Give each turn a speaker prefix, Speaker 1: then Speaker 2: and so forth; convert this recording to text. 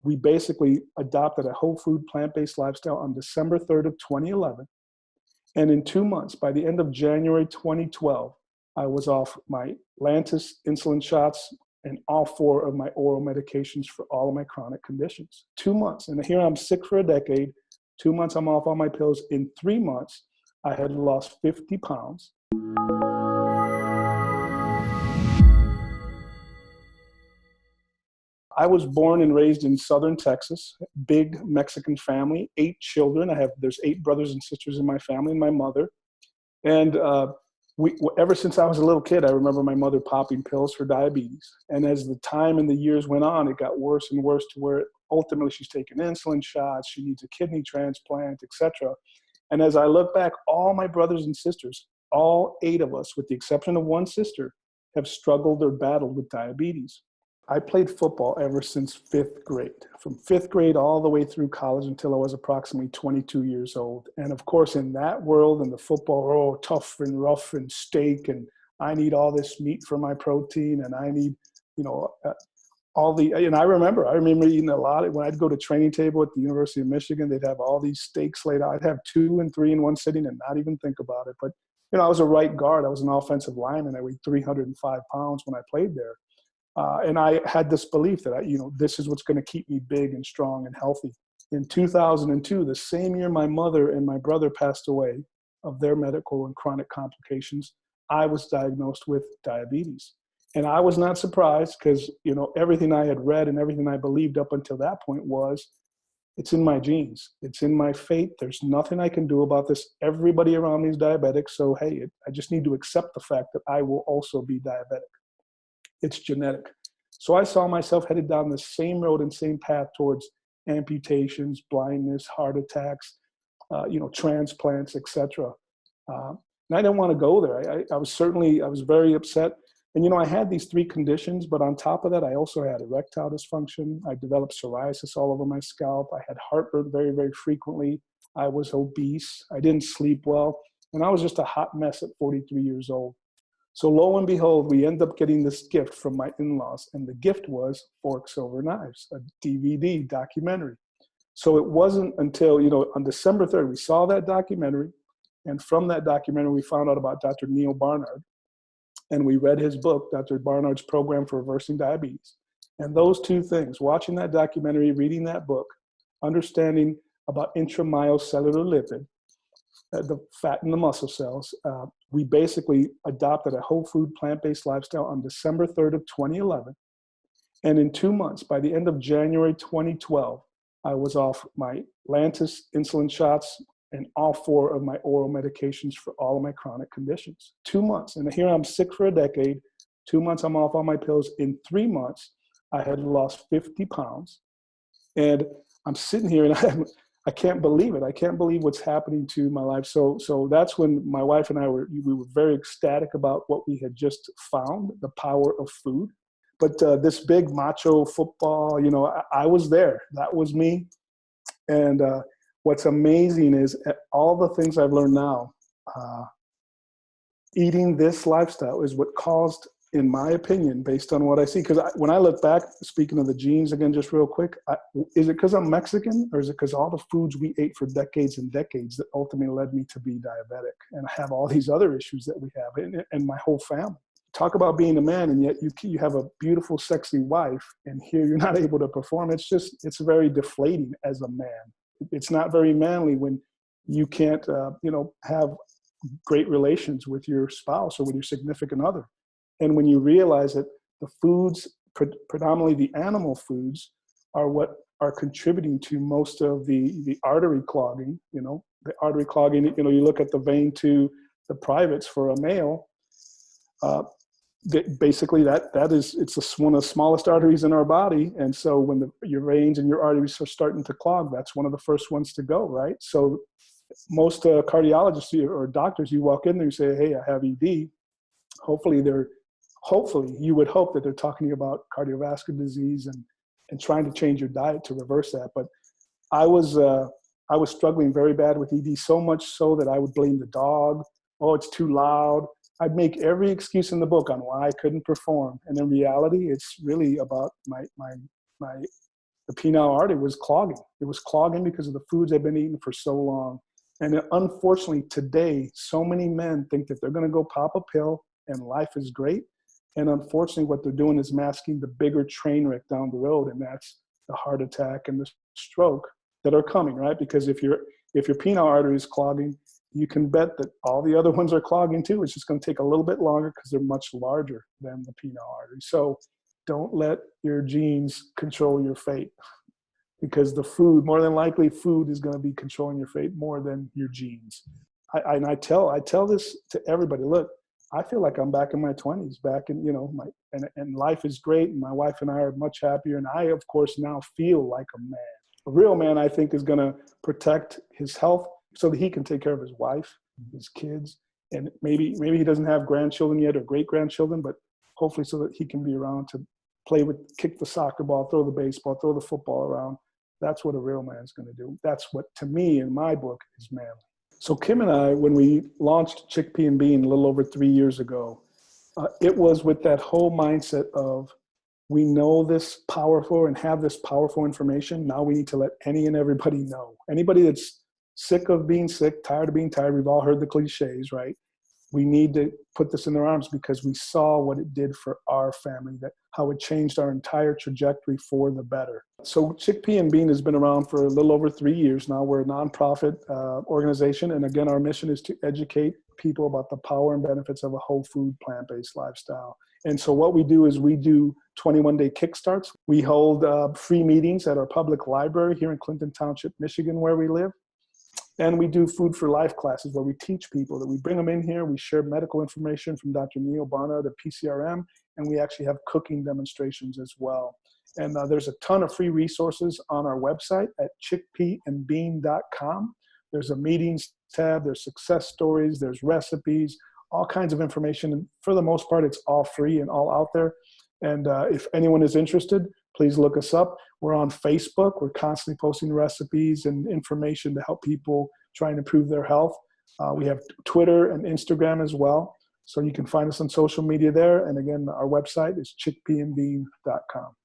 Speaker 1: we basically adopted a whole food, plant-based lifestyle on December 3rd of 2011. And in 2 months, by the end of January 2012, I was off my Lantus insulin shots and all 4 of my oral medications for all of my chronic conditions. 2 months. And here I'm sick for a decade. 2 months, I'm off all my pills. In 3 months, I had lost 50 pounds. I was born and raised in southern Texas, big Mexican family, 8 children. There's 8 brothers and sisters in my family and my mother. And ever since I was a little kid, I remember my mother popping pills for diabetes. And as the time and the years went on, it got worse and worse to where ultimately she's taking insulin shots, she needs a kidney transplant, etc. And as I look back, all my brothers and sisters, all 8 of us, with the exception of 1 sister, have struggled or battled with diabetes. I played football ever since 5th grade, from 5th grade all the way through college until I was approximately 22 years old. And of course, in that world, in the football, tough and rough and steak, and I need all this meat for my protein, and I need, and I remember eating a lot. When I'd go to training table at the University of Michigan, they'd have all these steaks laid out. I'd have 2 and 3 in one sitting and not even think about it. But, I was a right guard. I was an offensive lineman. I weighed 305 pounds when I played there. And I had this belief that, this is what's going to keep me big and strong and healthy. In 2002, the same year my mother and my brother passed away of their medical and chronic complications, I was diagnosed with diabetes. And I was not surprised because, everything I had read and everything I believed up until that point was, it's in my genes. It's in my fate. There's nothing I can do about this. Everybody around me is diabetic. So, hey, I just need to accept the fact that I will also be diabetic. It's genetic. So I saw myself headed down the same road and same path towards amputations, blindness, heart attacks, transplants, etc. And I didn't want to go there. I was very upset. And, I had these 3 conditions, but on top of that, I also had erectile dysfunction. I developed psoriasis all over my scalp. I had heartburn very, very frequently. I was obese. I didn't sleep well. And I was just a hot mess at 43 years old. So lo and behold, we end up getting this gift from my in-laws. And the gift was Forks Over Knives, a DVD documentary. So it wasn't until, on December 3rd, we saw that documentary. And from that documentary, we found out about Dr. Neil Barnard. And we read his book, Dr. Barnard's Program for Reversing Diabetes. And those 2 things, watching that documentary, reading that book, understanding about intramyocellular lipid, the fat in the muscle cells, we basically adopted a whole food, plant-based lifestyle on December 3rd of 2011. And in 2 months, by the end of January 2012, I was off my Lantus insulin shots and all 4 of my oral medications for all of my chronic conditions. 2 months. And here I'm sick for a decade. 2 months, I'm off all my pills. In 3 months, I had lost 50 pounds. And I'm sitting here and I can't believe it. I can't believe what's happening to my life. So that's when my wife and I were very ecstatic about what we had just found, the power of food. But this big macho football, I was there. That was me. And what's amazing is all the things I've learned now, eating this lifestyle is what caused, in my opinion, based on what I see. Because when I look back, speaking of the genes again, just real quick, is it because I'm Mexican, or is it because all the foods we ate for decades and decades that ultimately led me to be diabetic and have all these other issues that we have and my whole family? Talk about being a man, and yet you have a beautiful, sexy wife, and here you're not able to perform. It's very deflating as a man. It's not very manly when you can't, have great relations with your spouse or with your significant other. And when you realize that the foods, predominantly the animal foods, are what are contributing to most of the artery clogging, the artery clogging, you look at the vein to the privates for a male, basically it's one of the smallest arteries in our body. And so when your veins and your arteries are starting to clog, that's one of the first ones to go, right? So most cardiologists or doctors, you walk in there and say, hey, I have ED. Hopefully you would hope that they're talking about cardiovascular disease and trying to change your diet to reverse that. But I was struggling very bad with ED, so much so that I would blame the dog. Oh, it's too loud. I'd make every excuse in the book on why I couldn't perform. And in reality, it's really about my the penile artery was clogging. It was clogging because of the foods they've been eating for so long. And unfortunately today, so many men think that they're going to go pop a pill and life is great. And unfortunately, what they're doing is masking the bigger train wreck down the road. And that's the heart attack and the stroke that are coming, right? Because if your penile artery is clogging, you can bet that all the other ones are clogging too. It's just going to take a little bit longer because they're much larger than the penile artery. So don't let your genes control your fate, because the food, more than likely, food is going to be controlling your fate more than your genes. I tell this to everybody. Look, I feel like I'm back in my 20s, back in, and life is great. And my wife and I are much happier. And I, of course, now feel like a man. A real man, I think, is going to protect his health so that he can take care of his wife, his kids, and maybe he doesn't have grandchildren yet or great-grandchildren, but hopefully so that he can be around to kick the soccer ball, throw the baseball, throw the football around. That's what a real man's going to do. That's what, to me, in my book, is manly. So Kim and I, when we launched Chickpea and Bean a little over 3 years ago, it was with that whole mindset of, we know this powerful and have this powerful information. Now we need to let any and everybody know. Anybody that's sick of being sick, tired of being tired, we've all heard the cliches, right? We need to put this in their arms because we saw what it did for our family, how it changed our entire trajectory for the better. So Chickpea and Bean has been around for a little over 3 years now. We're a nonprofit organization. And again, our mission is to educate people about the power and benefits of a whole food, plant-based lifestyle. And so what we do is we do 21-day kickstarts. We hold free meetings at our public library here in Clinton Township, Michigan, where we live. And we do Food for Life classes where we teach people that we bring them in here. We share medical information from Dr. Neil Barnard at PCRM, and we actually have cooking demonstrations as well. And there's a ton of free resources on our website at chickpeaandbean.com. There's a meetings tab, there's success stories, there's recipes, all kinds of information. And for the most part, it's all free and all out there. And if anyone is interested, please look us up. We're on Facebook. We're constantly posting recipes and information to help people try and improve their health. We have Twitter and Instagram as well. So you can find us on social media there. And again, our website is chickpeaandbean.com.